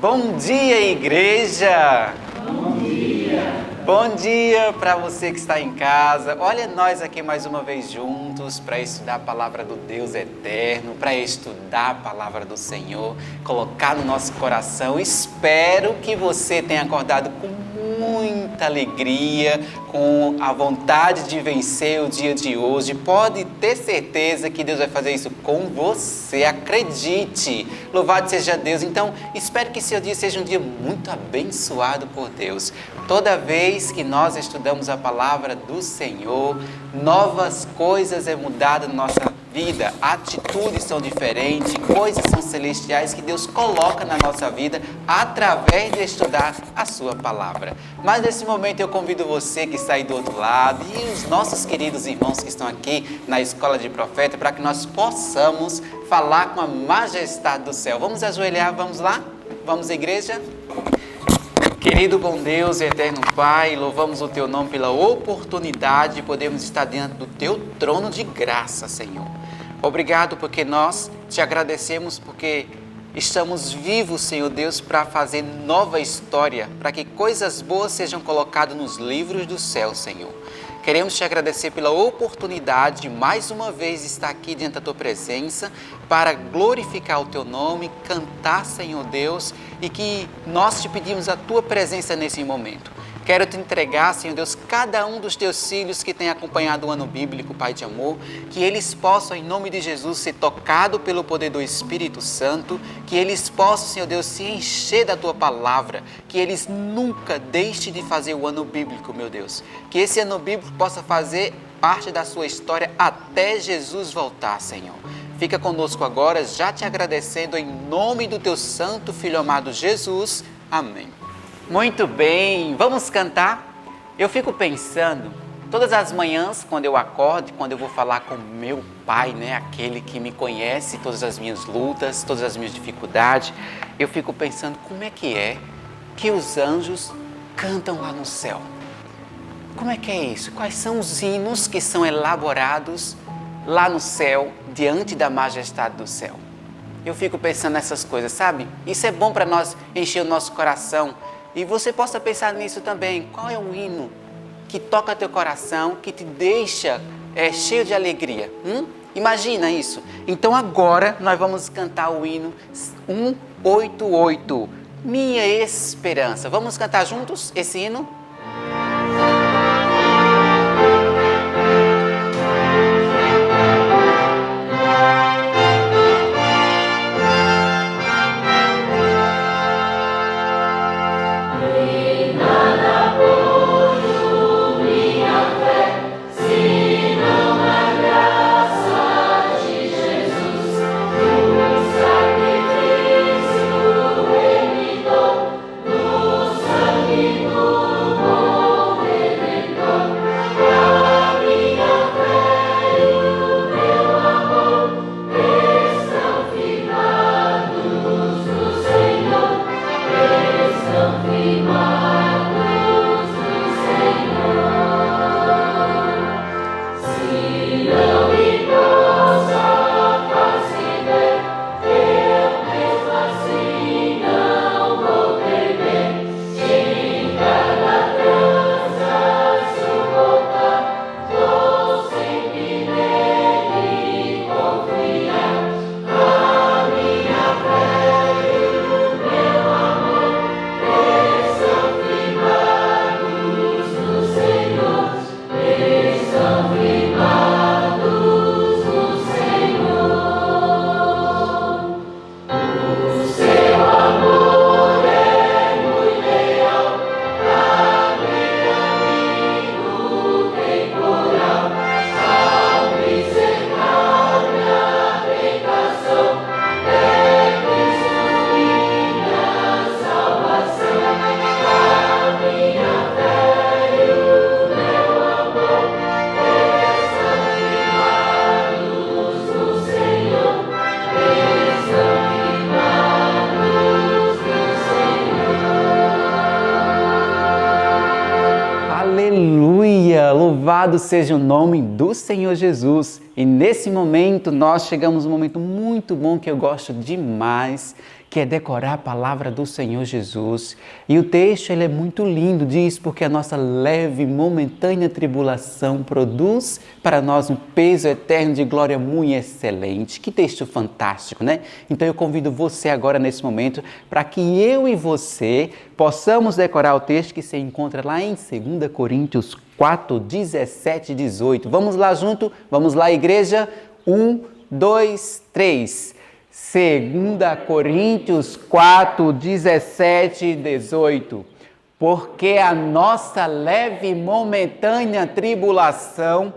Bom dia, igreja! Bom dia! Bom dia para você que está em casa. Olha nós aqui mais uma vez juntos para estudar a palavra do Deus eterno, para estudar a palavra do Senhor, colocar no nosso coração. Espero que você tenha acordado com muita alegria, com a vontade de vencer o dia de hoje. Pode ter certeza que Deus vai fazer isso com você. Acredite! Louvado seja Deus. Então, espero que seu dia seja um dia muito abençoado por Deus. Toda vez que nós estudamos a palavra do Senhor, novas coisas é mudada na nossa vida, atitudes são diferentes, coisas são celestiais que Deus coloca na nossa vida através de estudar a sua palavra. Mas nesse momento eu convido você que está aí do outro lado e os nossos queridos irmãos que estão aqui na Escola de Profeta para que nós possamos falar com a majestade do céu. Vamos ajoelhar, vamos lá? Vamos, igreja? Querido bom Deus e eterno Pai, louvamos o Teu nome pela oportunidade de podermos estar diante do Teu trono de graça, Senhor. Obrigado porque nós te agradecemos porque estamos vivos, Senhor Deus, para fazer nova história, para que coisas boas sejam colocadas nos livros do céu, Senhor. Queremos te agradecer pela oportunidade de mais uma vez estar aqui diante da Tua presença para glorificar o Teu nome, cantar, Senhor Deus, e que nós te pedimos a Tua presença nesse momento. Quero te entregar, Senhor Deus, cada um dos Teus filhos que tem acompanhado o ano bíblico, Pai de amor, que eles possam, em nome de Jesus, ser tocados pelo poder do Espírito Santo, que eles possam, Senhor Deus, se encher da Tua palavra, que eles nunca deixem de fazer o ano bíblico, meu Deus. Que esse ano bíblico possa fazer parte da sua história até Jesus voltar, Senhor. Fica conosco agora, já te agradecendo em nome do Teu santo Filho amado Jesus. Amém. Muito bem, vamos cantar? Eu fico pensando, todas as manhãs quando eu acordo, quando eu vou falar com meu Pai, né, aquele que me conhece, todas as minhas lutas, todas as minhas dificuldades, eu fico pensando como é que os anjos cantam lá no céu. Como é que é isso? Quais são os hinos que são elaborados lá no céu, diante da majestade do céu? Eu fico pensando nessas coisas, sabe? Isso é bom para nós encher o nosso coração. E você possa pensar nisso também. Qual é o hino que toca teu coração, que te deixa cheio de alegria? Imagina isso. Então agora nós vamos cantar o hino 188, Minha Esperança. Vamos cantar juntos esse hino? Louvado seja o nome do Senhor Jesus. E nesse momento nós chegamos a um momento muito bom que eu gosto demais, que é decorar a palavra do Senhor Jesus. E o texto ele é muito lindo, diz, porque a nossa leve e momentânea tribulação produz para nós um peso eterno de glória muito excelente. Que texto fantástico, né? Então eu convido você agora nesse momento para que eu e você possamos decorar o texto que se encontra lá em 2 Coríntios 4, 17 e 18. Vamos lá junto? Vamos lá, igreja? 1, 2, 3. 2 Coríntios 4, 17 e 18. Porque a nossa leve e momentânea tribulação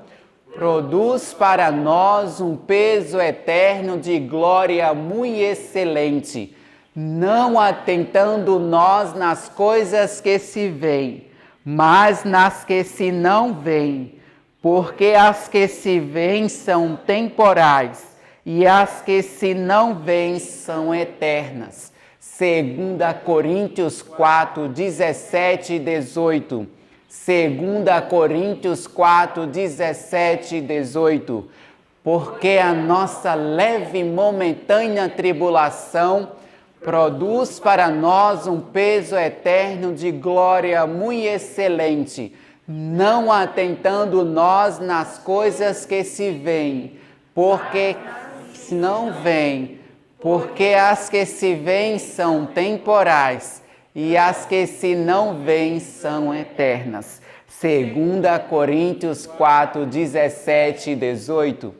produz para nós um peso eterno de glória muito excelente, não atentando nós nas coisas que se veem, mas nas que se não veem, porque as que se veem são temporais, e as que se não veem são eternas. 2 Coríntios 4, 17 e 18. 2 Coríntios 4, 17 e 18. Porque a nossa leve e momentânea tribulação produz para nós um peso eterno de glória muito excelente, não atentando nós nas coisas que se veem, porque não vêm, porque as que se veem são temporais e as que se não veem são eternas. 2 Coríntios 4, 17 e 18.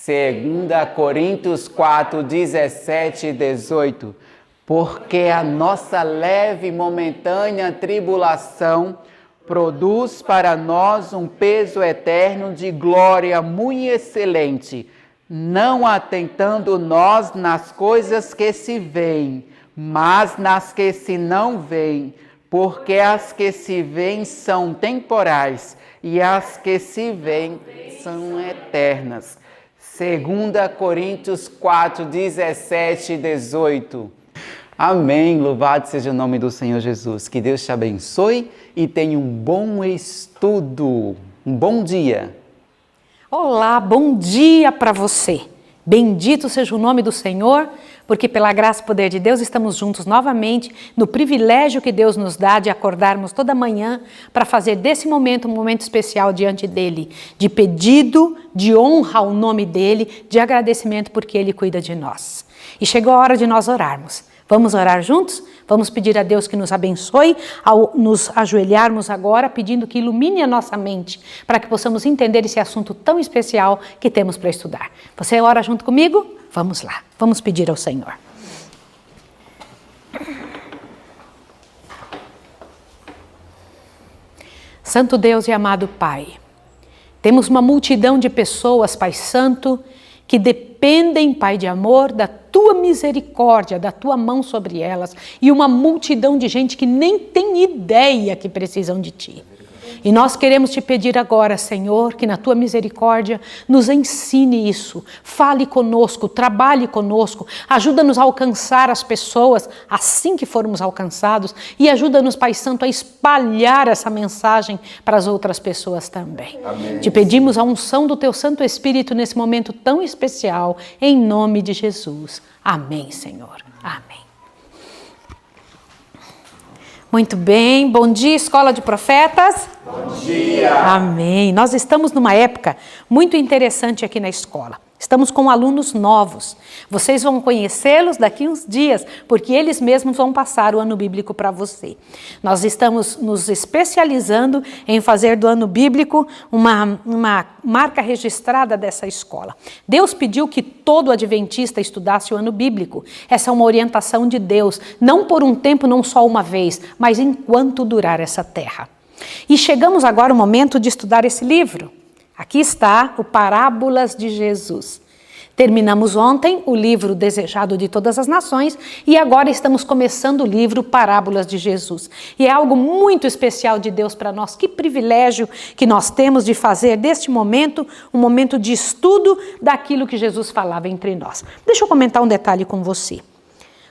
2 Coríntios 4, 17 e 18. Porque a nossa leve e momentânea tribulação produz para nós um peso eterno de glória muito excelente, não atentando nós nas coisas que se veem, mas nas que se não veem, porque as que se veem são temporais e as que se veem são eternas. 2 Coríntios 4, 17 e 18. Amém, louvado seja o nome do Senhor Jesus. Que Deus te abençoe e tenha um bom estudo. Um bom dia. Olá, bom dia para você. Bendito seja o nome do Senhor, porque pela graça e poder de Deus estamos juntos novamente no privilégio que Deus nos dá de acordarmos toda manhã para fazer desse momento um momento especial diante dEle, de pedido, de honra ao nome dEle, de agradecimento porque Ele cuida de nós. E chegou a hora de nós orarmos. Vamos orar juntos? Vamos pedir a Deus que nos abençoe ao nos ajoelharmos agora, pedindo que ilumine a nossa mente, para que possamos entender esse assunto tão especial que temos para estudar. Você ora junto comigo? Vamos lá, vamos pedir ao Senhor. Santo Deus e amado Pai, temos uma multidão de pessoas, Pai Santo, que dependem, Pai de amor, da Tua misericórdia, da Tua mão sobre elas, e uma multidão de gente que nem tem ideia que precisam de Ti. E nós queremos Te pedir agora, Senhor, que na Tua misericórdia nos ensine isso, fale conosco, trabalhe conosco, ajuda-nos a alcançar as pessoas assim que formos alcançados e ajuda-nos, Pai Santo, a espalhar essa mensagem para as outras pessoas também. Amém. Te pedimos a unção do Teu Santo Espírito nesse momento tão especial, em nome de Jesus. Amém, Senhor. Amém. Muito bem, bom dia, Escola de Profetas. Bom dia. Amém. Nós estamos numa época muito interessante aqui na escola. Estamos com alunos novos. Vocês vão conhecê-los daqui uns dias, porque eles mesmos vão passar o ano bíblico para você. Nós estamos nos especializando em fazer do ano bíblico uma marca registrada dessa escola. Deus pediu que todo adventista estudasse o ano bíblico. Essa é uma orientação de Deus, não por um tempo, não só uma vez, mas enquanto durar essa terra. E chegamos agora ao momento de estudar esse livro. Aqui está o Parábolas de Jesus. Terminamos ontem o livro Desejado de Todas as Nações e agora estamos começando o livro Parábolas de Jesus. E é algo muito especial de Deus para nós. Que privilégio que nós temos de fazer deste momento um momento de estudo daquilo que Jesus falava entre nós. Deixa eu comentar um detalhe com você.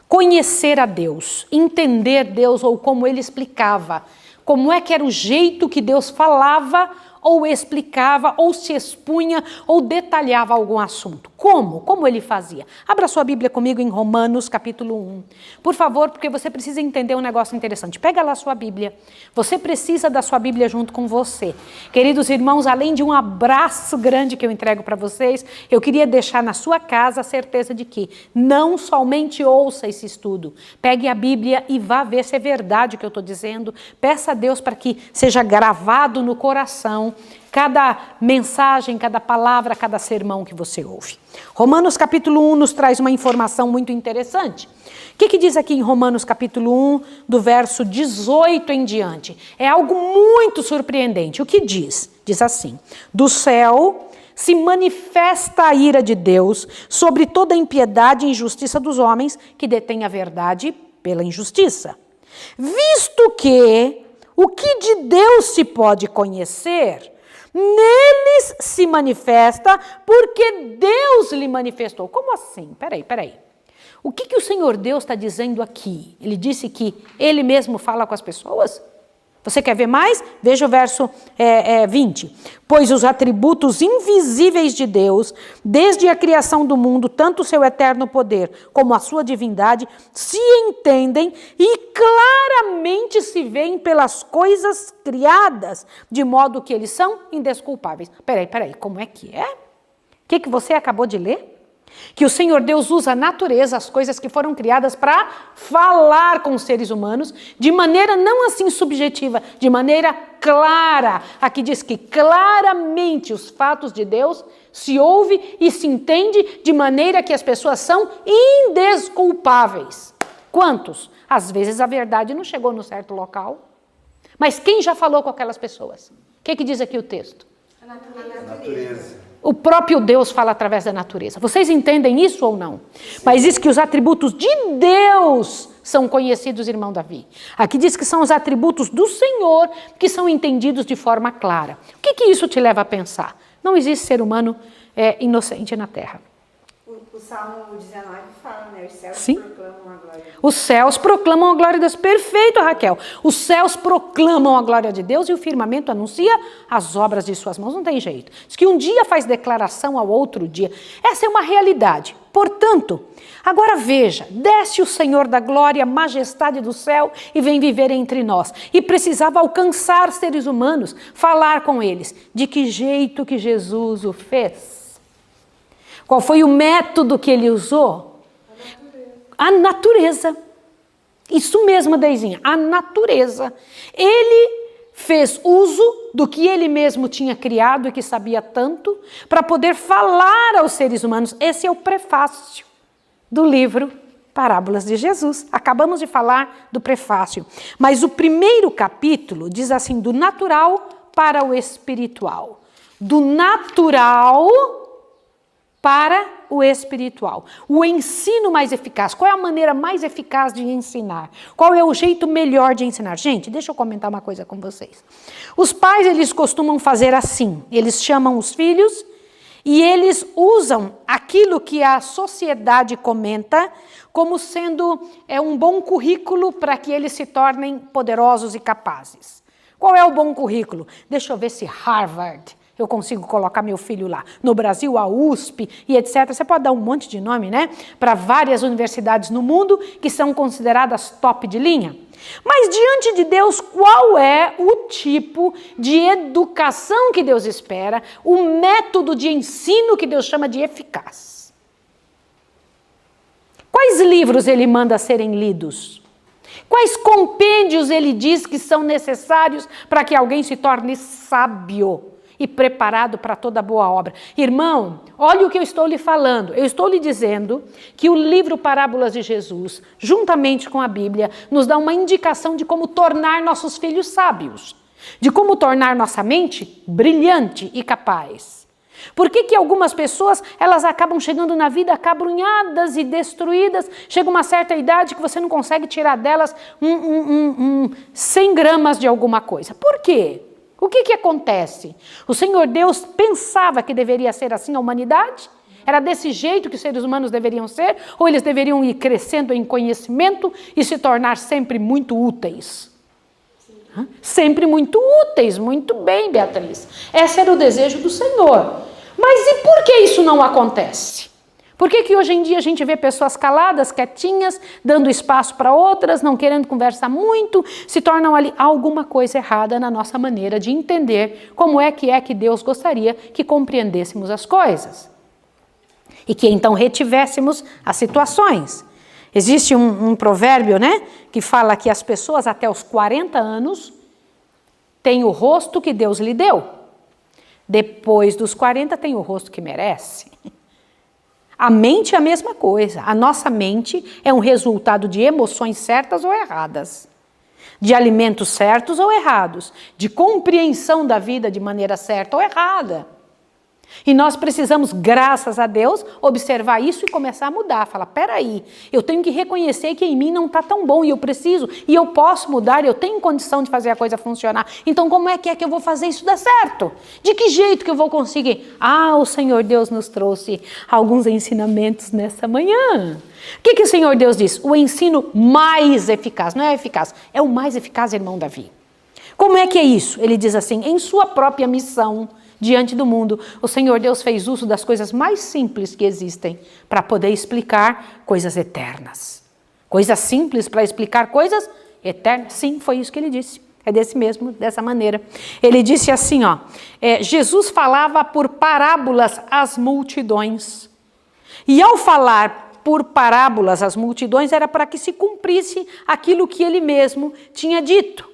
Conhecer a Deus, entender Deus ou como Ele explicava, como é que era o jeito que Deus falava ou explicava, ou se expunha, ou detalhava algum assunto. Como? Como ele fazia? Abra sua Bíblia comigo em Romanos capítulo 1. Por favor, porque você precisa entender um negócio interessante. Pega lá a sua Bíblia. Você precisa da sua Bíblia junto com você. Queridos irmãos, além de um abraço grande que eu entrego para vocês, eu queria deixar na sua casa a certeza de que não somente ouça esse estudo. Pegue a Bíblia e vá ver se é verdade o que eu estou dizendo. Peça a Deus para que seja gravado no coração cada mensagem, cada palavra, cada sermão que você ouve. Romanos capítulo 1 nos traz uma informação muito interessante. O que diz aqui em Romanos capítulo 1, do verso 18 em diante? É algo muito surpreendente. O que diz? Diz assim: do céu se manifesta a ira de Deus sobre toda a impiedade e injustiça dos homens que detêm a verdade pela injustiça. Visto que o que de Deus se pode conhecer, neles se manifesta porque Deus lhe manifestou. Como assim? Peraí. O que o Senhor Deus está dizendo aqui? Ele disse que Ele mesmo fala com as pessoas? Você quer ver mais? Veja o verso 20. Pois os atributos invisíveis de Deus, desde a criação do mundo, tanto o seu eterno poder como a sua divindade, se entendem e claramente se veem pelas coisas criadas, de modo que eles são indesculpáveis. Peraí, como é que é? O que você acabou de ler? Que o Senhor Deus usa a natureza, as coisas que foram criadas para falar com os seres humanos, de maneira não assim subjetiva, de maneira clara. Aqui diz que claramente os fatos de Deus se ouve e se entende de maneira que as pessoas são indesculpáveis. Quantos? Às vezes a verdade não chegou no certo local. Mas quem já falou com aquelas pessoas? O que diz aqui o texto? A natureza. O próprio Deus fala através da natureza. Vocês entendem isso ou não? Sim. Mas diz que os atributos de Deus são conhecidos, irmão Davi. Aqui diz que são os atributos do Senhor que são entendidos de forma clara. O que isso te leva a pensar? Não existe ser humano inocente na terra. O Salmo 19 fala, né? Os céus Sim. proclamam a glória de Deus. Os céus proclamam a glória de Deus. Perfeito, Raquel. Os céus proclamam a glória de Deus e o firmamento anuncia as obras de suas mãos. Não tem jeito. Diz que um dia faz declaração ao outro dia. Essa é uma realidade. Portanto, agora veja, desce o Senhor da glória, majestade do céu e vem viver entre nós. E precisava alcançar seres humanos, falar com eles. De que jeito que Jesus o fez? Qual foi o método que ele usou? A natureza. Isso mesmo, Deizinha, a natureza. Ele fez uso do que ele mesmo tinha criado e que sabia tanto, para poder falar aos seres humanos. Esse é o prefácio do livro Parábolas de Jesus. Acabamos de falar do prefácio. Mas o primeiro capítulo diz assim, do natural para o espiritual. Do natural para o espiritual. O ensino mais eficaz. Qual é a maneira mais eficaz de ensinar? Qual é o jeito melhor de ensinar? Gente, deixa eu comentar uma coisa com vocês. Os pais, eles costumam fazer assim. Eles chamam os filhos e eles usam aquilo que a sociedade comenta como sendo um bom currículo para que eles se tornem poderosos e capazes. Qual é o bom currículo? Deixa eu ver se Harvard eu consigo colocar meu filho lá. No Brasil, a USP e etc. Você pode dar um monte de nome, né? Para várias universidades no mundo que são consideradas top de linha. Mas diante de Deus, qual é o tipo de educação que Deus espera? O método de ensino que Deus chama de eficaz? Quais livros ele manda serem lidos? Quais compêndios ele diz que são necessários para que alguém se torne sábio e preparado para toda boa obra? Irmão, olha o que eu estou lhe falando. Eu estou lhe dizendo que o livro Parábolas de Jesus, juntamente com a Bíblia, nos dá uma indicação de como tornar nossos filhos sábios, de como tornar nossa mente brilhante e capaz. Por que algumas pessoas, elas acabam chegando na vida acabrunhadas e destruídas, chega uma certa idade que você não consegue tirar delas 100 gramas de alguma coisa? Por quê? O que acontece? O Senhor Deus pensava que deveria ser assim a humanidade? Era desse jeito que os seres humanos deveriam ser? Ou eles deveriam ir crescendo em conhecimento e se tornar sempre muito úteis? Sempre muito úteis, muito bem, Beatriz. Esse era o desejo do Senhor. Mas e por que isso não acontece? Por que hoje em dia a gente vê pessoas caladas, quietinhas, dando espaço para outras, não querendo conversar muito, se tornam ali alguma coisa errada na nossa maneira de entender como é que Deus gostaria que compreendêssemos as coisas. E que então retivéssemos as situações. Existe um provérbio, né, que fala que as pessoas até os 40 anos têm o rosto que Deus lhe deu. Depois dos 40 tem o rosto que merece. A mente é a mesma coisa. A nossa mente é um resultado de emoções certas ou erradas, de alimentos certos ou errados, de compreensão da vida de maneira certa ou errada. E nós precisamos, graças a Deus, observar isso e começar a mudar. Falar, peraí, eu tenho que reconhecer que em mim não está tão bom e eu preciso, e eu posso mudar, eu tenho condição de fazer a coisa funcionar. Então como é que eu vou fazer isso dar certo? De que jeito que eu vou conseguir? O Senhor Deus nos trouxe alguns ensinamentos nessa manhã. O que o Senhor Deus diz? O ensino mais eficaz, não é eficaz, é o mais eficaz, irmão Davi. Como é que é isso? Ele diz assim, em sua própria missão, diante do mundo, o Senhor Deus fez uso das coisas mais simples que existem para poder explicar coisas eternas. Coisas simples para explicar coisas eternas. Sim, foi isso que ele disse. É dessa maneira. Ele disse assim, Jesus falava por parábolas às multidões. E ao falar por parábolas às multidões, era para que se cumprisse aquilo que ele mesmo tinha dito.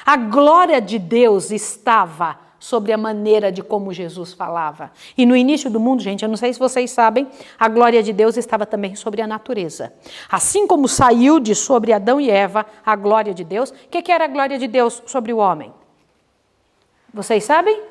A glória de Deus estava sobre a maneira de como Jesus falava. E no início do mundo, gente, eu não sei se vocês sabem, a glória de Deus estava também sobre a natureza. Assim como saiu de sobre Adão e Eva a glória de Deus, o que era a glória de Deus sobre o homem? Vocês sabem? O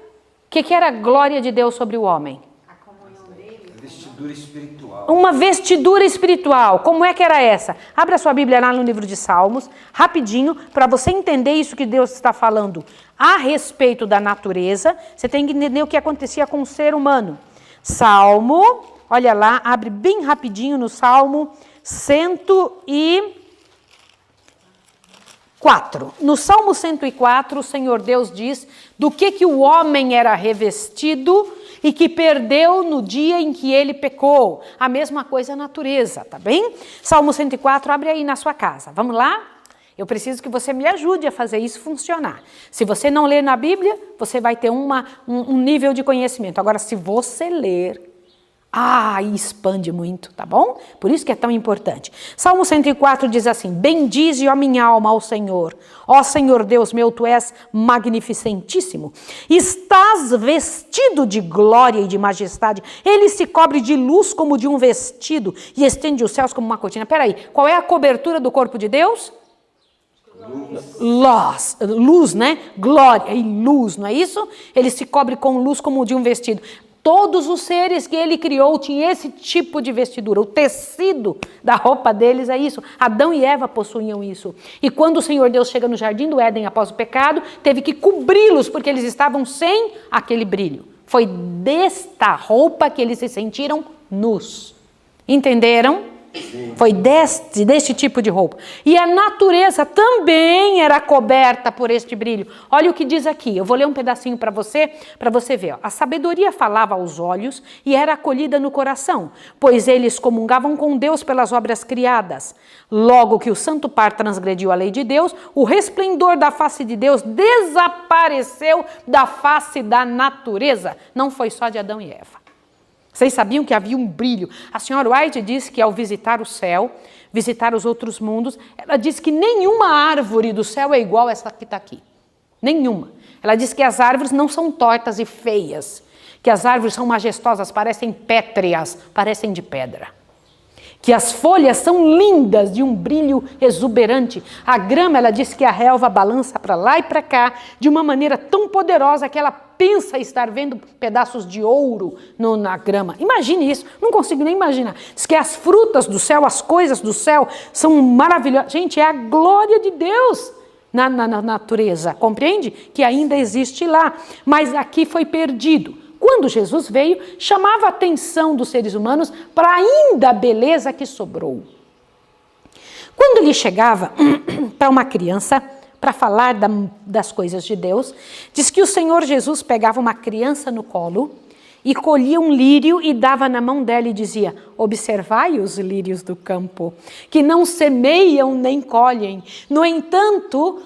que era a glória de Deus sobre o homem? A comunhão dele. Vestidura espiritual. Uma vestidura espiritual. Como é que era essa? Abra sua Bíblia lá no livro de Salmos, rapidinho, para você entender isso que Deus está falando a respeito da natureza. Você tem que entender o que acontecia com o ser humano. Salmo, olha lá, abre bem rapidinho no Salmo 104. No Salmo 104, o Senhor Deus diz do que o homem era revestido e que perdeu no dia em que ele pecou. A mesma coisa a natureza, tá bem? Salmo 104, abre aí na sua casa. Vamos lá? Eu preciso que você me ajude a fazer isso funcionar. Se você não ler na Bíblia, você vai ter um nível de conhecimento. Agora, se você ler, expande muito, tá bom? Por isso que é tão importante. Salmo 104 diz assim, bendize, ó minha alma, ao Senhor. Ó Senhor Deus meu, tu és magnificentíssimo. Estás vestido de glória e de majestade. Ele se cobre de luz como de um vestido e estende os céus como uma cortina. Peraí, qual é a cobertura do corpo de Deus? Luz, né? Glória e luz, não é isso? Ele se cobre com luz como de um vestido. Todos os seres que ele criou tinham esse tipo de vestidura. O tecido da roupa deles é isso. Adão e Eva possuíam isso. E quando o Senhor Deus chega no jardim do Éden após o pecado, teve que cobri-los porque eles estavam sem aquele brilho. Foi desta roupa que eles se sentiram nus. Entenderam? Sim. Foi deste tipo de roupa. E a natureza também era coberta por este brilho. Olha o que diz aqui. Eu vou ler um pedacinho para você ver. A sabedoria falava aos olhos e era acolhida no coração, pois eles comungavam com Deus pelas obras criadas. Logo que o santo par transgrediu a lei de Deus, o resplendor da face de Deus desapareceu da face da natureza. Não foi só de Adão e Eva. Vocês sabiam que havia um brilho? A senhora White disse que ao visitar o céu, visitar os outros mundos, ela disse que nenhuma árvore do céu é igual a essa que está aqui. Nenhuma. Ela disse que as árvores não são tortas e feias, que as árvores são majestosas, parecem pétreas, parecem de pedra. Que as folhas são lindas, de um brilho exuberante. A grama, ela disse que a relva balança para lá e para cá, de uma maneira tão poderosa que ela pensa estar vendo pedaços de ouro na grama. Imagine isso, não consigo nem imaginar. Diz que as frutas do céu, as coisas do céu são maravilhosas. Gente, é a glória de Deus na natureza, compreende? Que ainda existe lá, mas aqui foi perdido. Quando Jesus veio, chamava a atenção dos seres humanos para ainda a beleza que sobrou. Quando ele chegava para uma criança, para falar das coisas de Deus, diz que o Senhor Jesus pegava uma criança no colo e colhia um lírio e dava na mão dela e dizia: observai os lírios do campo, que não semeiam nem colhem. No entanto,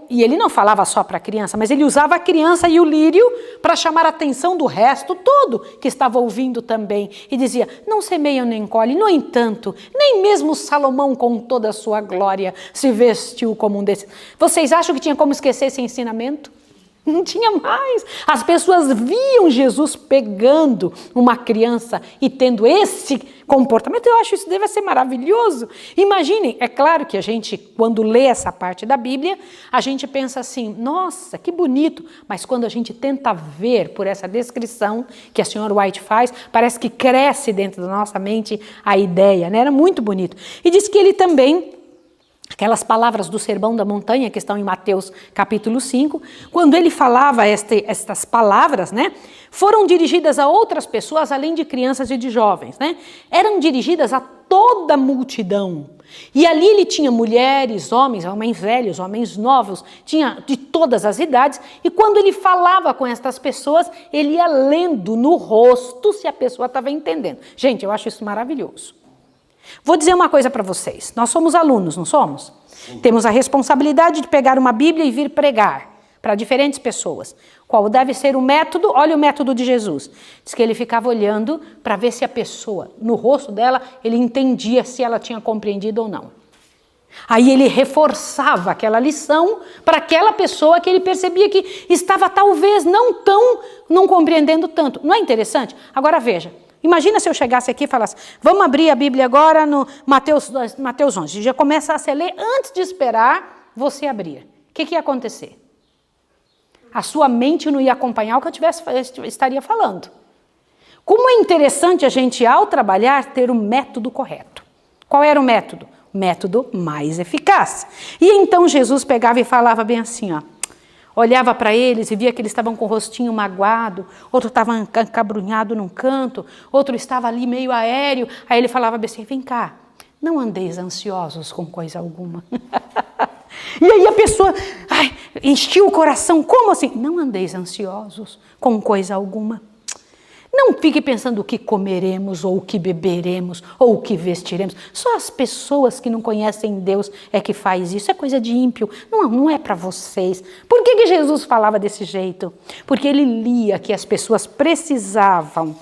e ele não falava só para a criança, mas ele usava a criança e o lírio para chamar a atenção do resto todo que estava ouvindo também. E dizia: não semeiam nem colhem. No entanto, nem mesmo Salomão com toda a sua glória se vestiu como um desses. Vocês acham que tinha como esquecer esse ensinamento? Não tinha mais. As pessoas viam Jesus pegando uma criança e tendo esse comportamento. Eu acho isso deve ser maravilhoso. Imaginem, é claro que a gente, quando lê essa parte da Bíblia, a gente pensa assim: nossa, que bonito. Mas quando a gente tenta ver por essa descrição que a senhora White faz, parece que cresce dentro da nossa mente a ideia, né? Era muito bonito. E diz que ele também, aquelas palavras do Sermão da Montanha, que estão em Mateus capítulo 5, quando ele falava estas palavras, né, foram dirigidas a outras pessoas, além de crianças e de jovens, né? Eram dirigidas a toda a multidão. E ali ele tinha mulheres, homens velhos, homens novos, tinha de todas as idades, e quando ele falava com estas pessoas, ele ia lendo no rosto se a pessoa estava entendendo. Gente, eu acho isso maravilhoso. Vou dizer uma coisa para vocês. Nós somos alunos, não somos? Sim. Temos a responsabilidade de pegar uma Bíblia e vir pregar para diferentes pessoas. Qual deve ser o método? Olha o método de Jesus. Diz que ele ficava olhando para ver se a pessoa, no rosto dela, ele entendia se ela tinha compreendido ou não. Aí ele reforçava aquela lição para aquela pessoa que ele percebia que estava talvez não compreendendo tanto. Não é interessante? Agora veja. Imagina se eu chegasse aqui e falasse: vamos abrir a Bíblia agora no Mateus 11. Já começa a se ler antes de esperar você abrir. O que ia acontecer? A sua mente não ia acompanhar o que eu estaria falando. Como é interessante a gente, ao trabalhar, ter o método correto. Qual era o método? O método mais eficaz. E então Jesus pegava e falava bem assim, ó. Olhava para eles e via que eles estavam com o rostinho magoado, outro estava encabrunhado num canto, outro estava ali meio aéreo. Aí ele falava bem assim: vem cá, não andeis ansiosos com coisa alguma. E aí a pessoa enchia o coração. Como assim? Não andeis ansiosos com coisa alguma. Não fique pensando o que comeremos, ou o que beberemos, ou o que vestiremos. Só as pessoas que não conhecem Deus é que faz isso. É coisa de ímpio. Não é para vocês. Por que Jesus falava desse jeito? Porque ele lia que as pessoas precisavam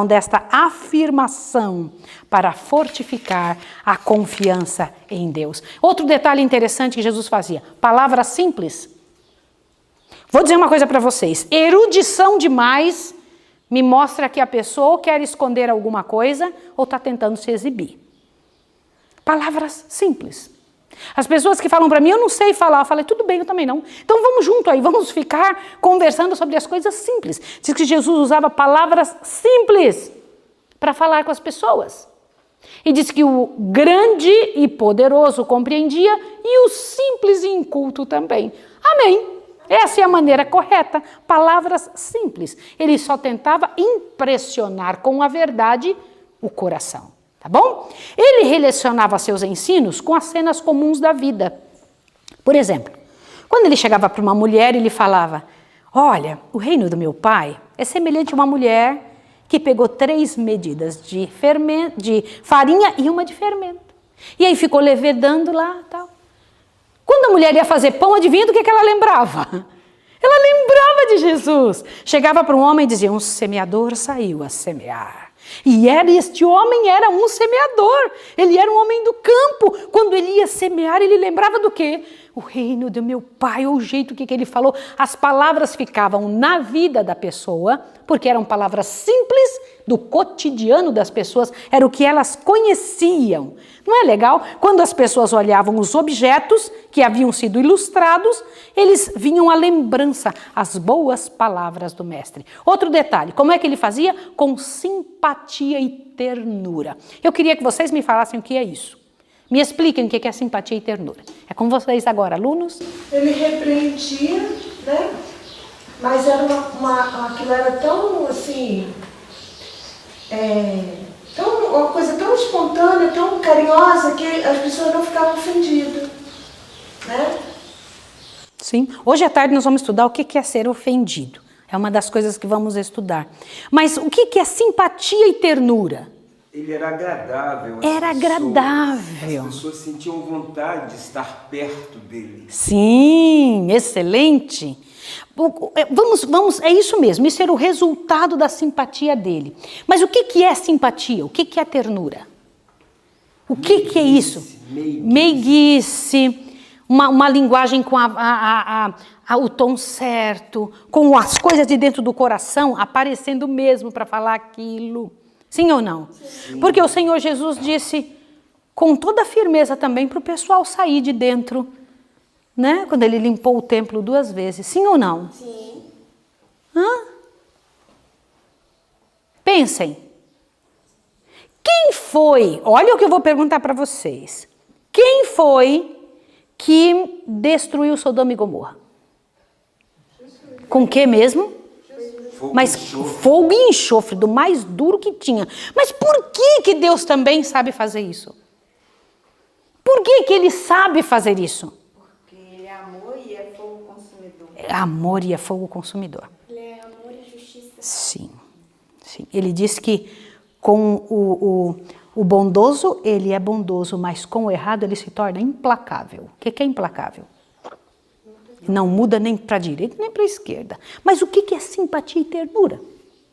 desta afirmação para fortificar a confiança em Deus. Outro detalhe interessante que Jesus fazia: palavras simples. Vou dizer uma coisa para vocês. Erudição demais me mostra que a pessoa ou quer esconder alguma coisa ou está tentando se exibir. Palavras simples. As pessoas que falam para mim: eu não sei falar, eu falei: tudo bem, eu também não. Então vamos junto aí, vamos ficar conversando sobre as coisas simples. Diz que Jesus usava palavras simples para falar com as pessoas. E diz que o grande e poderoso compreendia e o simples e inculto também. Amém. Essa é a maneira correta, palavras simples. Ele só tentava impressionar com a verdade o coração, tá bom? Ele relacionava seus ensinos com as cenas comuns da vida. Por exemplo, quando ele chegava para uma mulher, ele falava: olha, o reino do meu pai é semelhante a uma mulher que pegou 3 medidas de farinha e uma de fermento. E aí ficou levedando lá, tal. Quando a mulher ia fazer pão, adivinha do que ela lembrava? Ela lembrava de Jesus. Chegava para um homem e dizia: um semeador saiu a semear. E este homem era um semeador. Ele era um homem do campo. Quando ele ia semear, ele lembrava do quê? O reino do meu pai, ou o jeito que ele falou. As palavras ficavam na vida da pessoa, porque eram palavras simples do cotidiano das pessoas, era o que elas conheciam. Não é legal? Quando as pessoas olhavam os objetos que haviam sido ilustrados, eles vinham à lembrança, as boas palavras do mestre. Outro detalhe, como é que ele fazia? Com simpatia e ternura. Eu queria que vocês me falassem o que é isso. Me expliquem o que é simpatia e ternura. É com vocês agora, alunos. Ele repreendia, né? Mas era aquilo era tão assim, uma coisa tão espontânea, tão carinhosa, que as pessoas não ficavam ofendidas, né? Sim. Hoje à tarde nós vamos estudar o que é ser ofendido. É uma das coisas que vamos estudar. Mas o que é simpatia e ternura? Ele era agradável. Era agradável. As pessoas sentiam vontade de estar perto dele. Sim, excelente. É isso mesmo, isso era o resultado da simpatia dele. Mas o que é simpatia? O que é ternura? O que é isso? Meiguice. Uma linguagem com o tom certo, com as coisas de dentro do coração aparecendo mesmo para falar aquilo. Sim ou não? Sim. Porque o Senhor Jesus disse com toda firmeza também para o pessoal sair de dentro, né? Quando ele limpou o templo 2 vezes. Sim ou não? Sim. Pensem. Quem foi? Olha o que eu vou perguntar para vocês. Quem foi que destruiu Sodoma e Gomorra? Com o que mesmo? Fogo e enxofre, do mais duro que tinha. Mas por que Deus também sabe fazer isso? Por que ele sabe fazer isso? Porque ele é amor e é fogo consumidor. É amor e é fogo consumidor. Ele é amor e justiça. Sim. Ele diz que com o bondoso, ele é bondoso, mas com o errado ele se torna implacável. O que é implacável? Não muda nem para a direita nem para a esquerda. Mas o que é simpatia e ternura?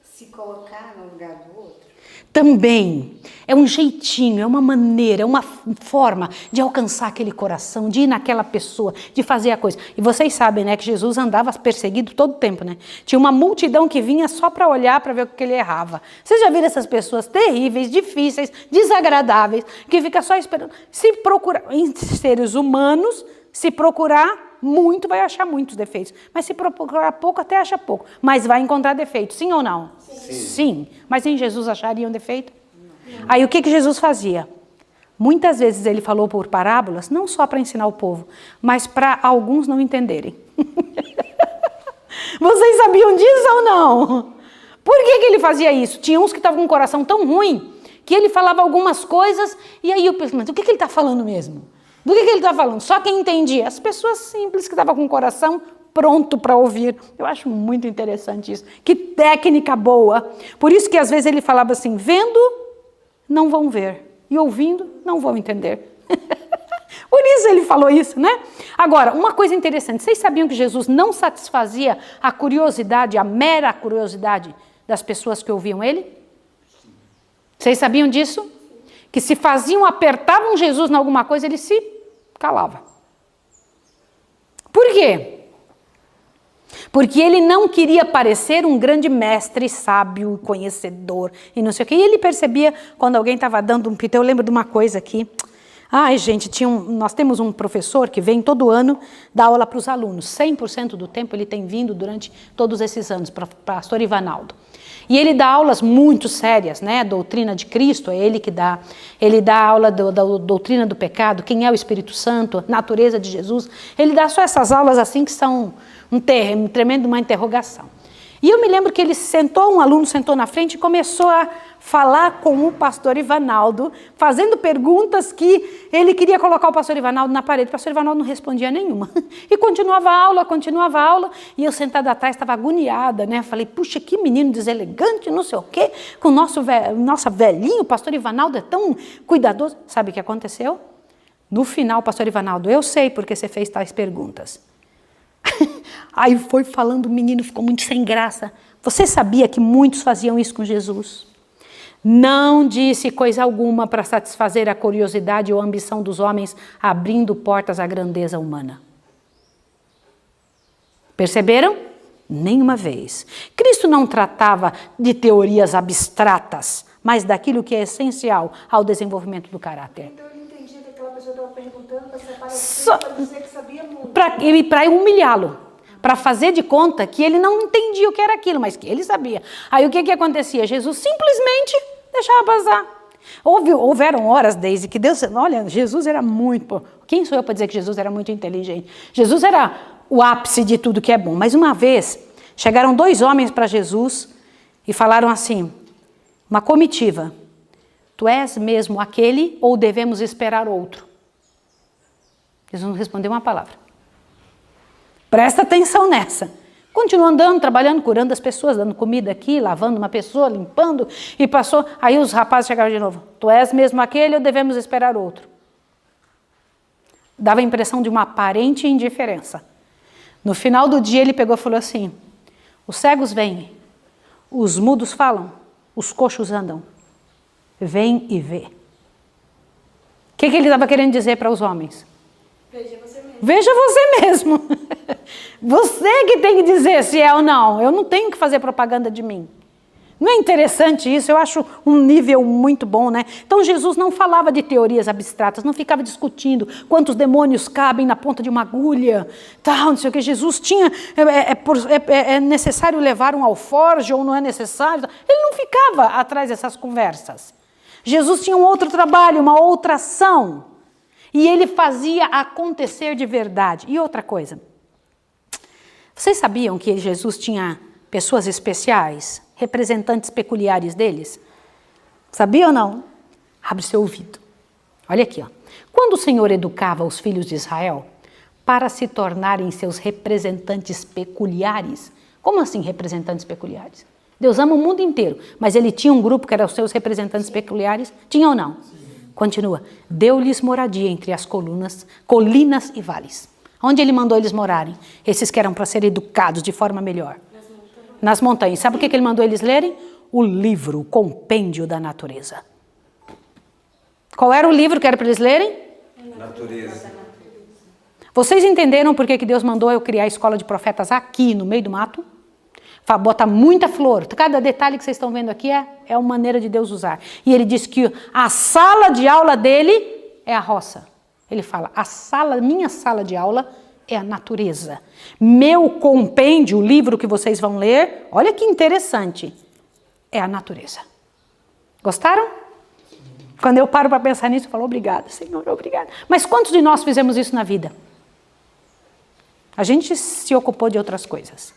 Se colocar no lugar do outro. Também é um jeitinho, é uma maneira, é uma forma de alcançar aquele coração, de ir naquela pessoa, de fazer a coisa. E vocês sabem, né, que Jesus andava perseguido todo o tempo, né? Tinha uma multidão que vinha só para olhar, para ver o que ele errava. Vocês já viram essas pessoas terríveis, difíceis, desagradáveis, que ficam só esperando? Se procurar, em seres humanos, se procurar muito, vai achar muitos defeitos. Mas se procurar pouco, até acha pouco. Mas vai encontrar defeitos, sim ou não? Sim. Sim. Mas em Jesus achariam defeito? Não. Aí o que Jesus fazia? Muitas vezes ele falou por parábolas, não só para ensinar o povo, mas para alguns não entenderem. Vocês sabiam disso ou não? Por que ele fazia isso? Tinha uns que estavam com o coração tão ruim, que ele falava algumas coisas, e aí eu pensei, mas o que ele está falando mesmo? Do que ele está falando? Só quem entendia. As pessoas simples que estavam com o coração pronto para ouvir. Eu acho muito interessante isso. Que técnica boa. Por isso que às vezes ele falava assim, vendo, não vão ver. E ouvindo, não vão entender. Por isso ele falou isso, né? Agora, uma coisa interessante. Vocês sabiam que Jesus não satisfazia a curiosidade, a mera curiosidade das pessoas que ouviam ele? Vocês sabiam disso? Que se apertavam Jesus em alguma coisa, ele se calava. Por quê? Porque ele não queria parecer um grande mestre, sábio, conhecedor e não sei o quê. E ele percebia quando alguém estava dando um pito. Eu lembro de uma coisa aqui. Ai, gente, nós temos um professor que vem todo ano dar aula para os alunos. 100% do tempo ele tem vindo durante todos esses anos, pastor Ivanaldo. E ele dá aulas muito sérias, né? Doutrina de Cristo, é ele que dá. Ele dá aula da doutrina do pecado, quem é o Espírito Santo, natureza de Jesus. Ele dá só essas aulas assim que são um tremendo uma interrogação. E eu me lembro que um aluno sentou na frente e começou a falar com o pastor Ivanaldo, fazendo perguntas que ele queria colocar o pastor Ivanaldo na parede. O pastor Ivanaldo não respondia nenhuma. E continuava a aula, e eu sentada atrás estava agoniada, né? Falei, puxa, que menino deselegante, não sei o quê, com o nosso velhinho, o pastor Ivanaldo é tão cuidadoso. Sabe o que aconteceu? No final, o pastor Ivanaldo, eu sei porque você fez tais perguntas. Aí foi falando, o menino ficou muito sem graça. Você sabia que muitos faziam isso com Jesus? Não disse coisa alguma para satisfazer a curiosidade ou a ambição dos homens, abrindo portas à grandeza humana. Perceberam? Nenhuma vez. Cristo não tratava de teorias abstratas, mas daquilo que é essencial ao desenvolvimento do caráter. Então ele entendia que aquela pessoa estava perguntando para se aparecer, para dizer que sabia muito. Para humilhá-lo. Para fazer de conta que ele não entendia o que era aquilo, mas que ele sabia. Aí o que acontecia? Jesus simplesmente deixava passar. Houveram horas, Deise, que Deus... Olha, Jesus era muito... Quem sou eu para dizer que Jesus era muito inteligente? Jesus era o ápice de tudo que é bom. Mas uma vez, chegaram 2 homens para Jesus e falaram assim, uma comitiva, tu és mesmo aquele ou devemos esperar outro? Jesus não respondeu uma palavra. Presta atenção nessa. Continua andando, trabalhando, curando as pessoas, dando comida aqui, lavando uma pessoa, limpando, e passou. Aí os rapazes chegaram de novo. Tu és mesmo aquele ou devemos esperar outro? Dava a impressão de uma aparente indiferença. No final do dia ele pegou e falou assim: os cegos vêm, os mudos falam, os coxos andam. Vem e vê. O que ele estava querendo dizer para os homens? Veja você mesmo. Veja você mesmo. Você que tem que dizer se é ou não. Eu não tenho que fazer propaganda de mim. Não é interessante isso? Eu acho um nível muito bom, né? Então Jesus não falava de teorias abstratas, não ficava discutindo quantos demônios cabem na ponta de uma agulha, tal, não sei o que. Jesus tinha, é necessário levar um alforje ou não é necessário? Ele não ficava atrás dessas conversas. Jesus tinha um outro trabalho, uma outra ação. E ele fazia acontecer de verdade. E outra coisa, vocês sabiam que Jesus tinha pessoas especiais, representantes peculiares deles? Sabia ou não? Abre seu ouvido. Olha aqui, ó. Quando o Senhor educava os filhos de Israel para se tornarem seus representantes peculiares, como assim representantes peculiares? Deus ama o mundo inteiro, mas ele tinha um grupo que eram os seus representantes peculiares? Tinha ou não? Continua. Deu-lhes moradia entre as colinas e vales. Onde ele mandou eles morarem? Esses que eram para ser educados de forma melhor. Nas montanhas. Sabe o que ele mandou eles lerem? O livro, o compêndio da natureza. Qual era o livro que era para eles lerem? Natureza. Vocês entenderam por que Deus mandou eu criar a escola de profetas aqui no meio do mato? Bota muita flor. Cada detalhe que vocês estão vendo aqui é uma maneira de Deus usar. E ele diz que a sala de aula dele é a roça. Ele fala, minha sala de aula é a natureza. Meu compêndio, o livro que vocês vão ler, olha que interessante, é a natureza. Gostaram? Quando eu paro para pensar nisso, eu falo, obrigada, Senhor, obrigada. Mas quantos de nós fizemos isso na vida? A gente se ocupou de outras coisas.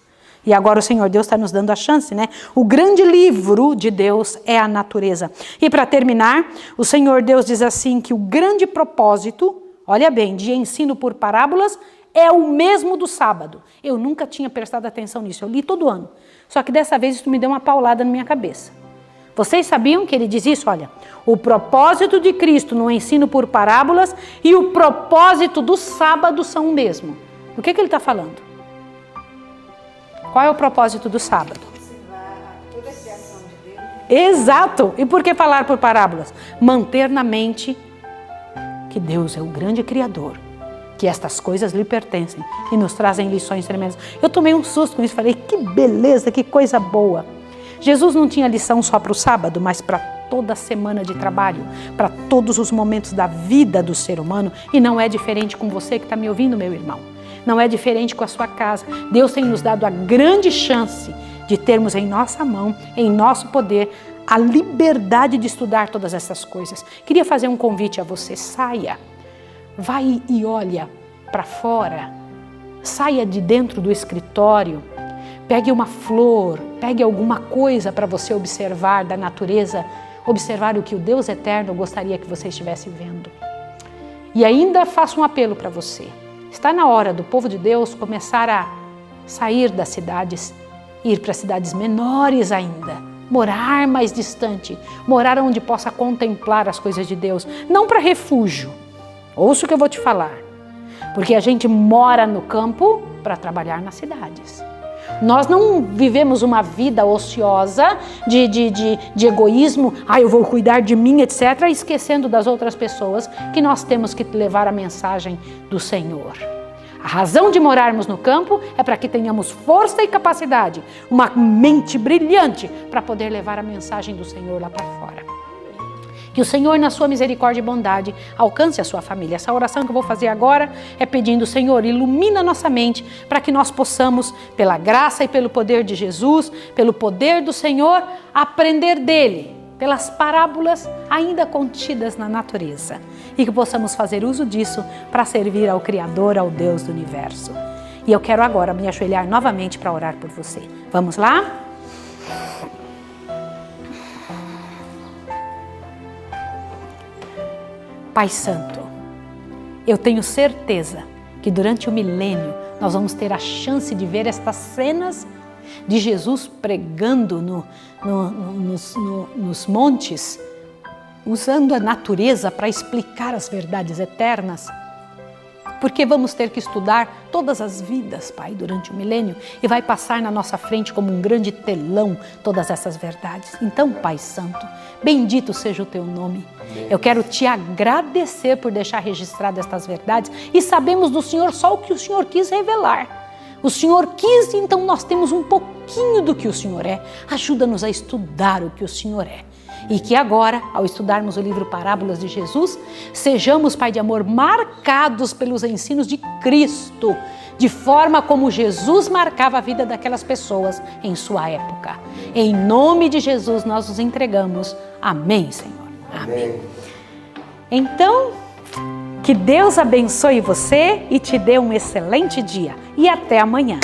E agora o Senhor Deus está nos dando a chance, né? O grande livro de Deus é a natureza. E para terminar, o Senhor Deus diz assim que o grande propósito, olha bem, de ensino por parábolas é o mesmo do sábado. Eu nunca tinha prestado atenção nisso, eu li todo ano. Só que dessa vez isso me deu uma paulada na minha cabeça. Vocês sabiam que ele diz isso? Olha, o propósito de Cristo no ensino por parábolas e o propósito do sábado são o mesmo. O que ele está falando? Qual é o propósito do sábado? Toda a criação de Deus. Exato! E por que falar por parábolas? Manter na mente que Deus é o grande Criador, que estas coisas lhe pertencem e nos trazem lições tremendas. Eu tomei um susto com isso, falei, que beleza, que coisa boa. Jesus não tinha lição só para o sábado, mas para toda a semana de trabalho, para todos os momentos da vida do ser humano, e não é diferente com você que está me ouvindo, meu irmão. Não é diferente com a sua casa. Deus tem nos dado a grande chance de termos em nossa mão, em nosso poder, a liberdade de estudar todas essas coisas. Queria fazer um convite a você, saia, vai e olha para fora, saia de dentro do escritório, pegue uma flor, pegue alguma coisa para você observar da natureza, observar o que o Deus eterno gostaria que você estivesse vendo. E ainda faço um apelo para você. Está na hora do povo de Deus começar a sair das cidades, ir para cidades menores ainda, morar mais distante, morar onde possa contemplar as coisas de Deus, não para refúgio. Ouça o que eu vou te falar, porque a gente mora no campo para trabalhar nas cidades. Nós não vivemos uma vida ociosa de egoísmo, eu vou cuidar de mim, etc., esquecendo das outras pessoas que nós temos que levar a mensagem do Senhor. A razão de morarmos no campo é para que tenhamos força e capacidade, uma mente brilhante para poder levar a mensagem do Senhor lá para fora. Que o Senhor, na sua misericórdia e bondade, alcance a sua família. Essa oração que eu vou fazer agora é pedindo, Senhor, ilumina nossa mente para que nós possamos, pela graça e pelo poder de Jesus, pelo poder do Senhor, aprender dele, pelas parábolas ainda contidas na natureza. E que possamos fazer uso disso para servir ao Criador, ao Deus do universo. E eu quero agora me ajoelhar novamente para orar por você. Vamos lá? Pai Santo, eu tenho certeza que durante o milênio nós vamos ter a chance de ver estas cenas de Jesus pregando nos montes, usando a natureza para explicar as verdades eternas. Porque vamos ter que estudar todas as vidas, Pai, durante o milênio, e vai passar na nossa frente como um grande telão todas essas verdades. Então, Pai Santo, bendito seja o Teu nome. Amém. Eu quero Te agradecer por deixar registradas estas verdades e sabemos do Senhor só o que o Senhor quis revelar. O Senhor quis, então nós temos um pouquinho do que o Senhor é. Ajuda-nos a estudar o que o Senhor é. E que agora, ao estudarmos o livro Parábolas de Jesus, sejamos, Pai de amor, marcados pelos ensinos de Cristo, de forma como Jesus marcava a vida daquelas pessoas em sua época. Em nome de Jesus nós nos entregamos. Amém, Senhor. Amém. Então, que Deus abençoe você e te dê um excelente dia. E até amanhã.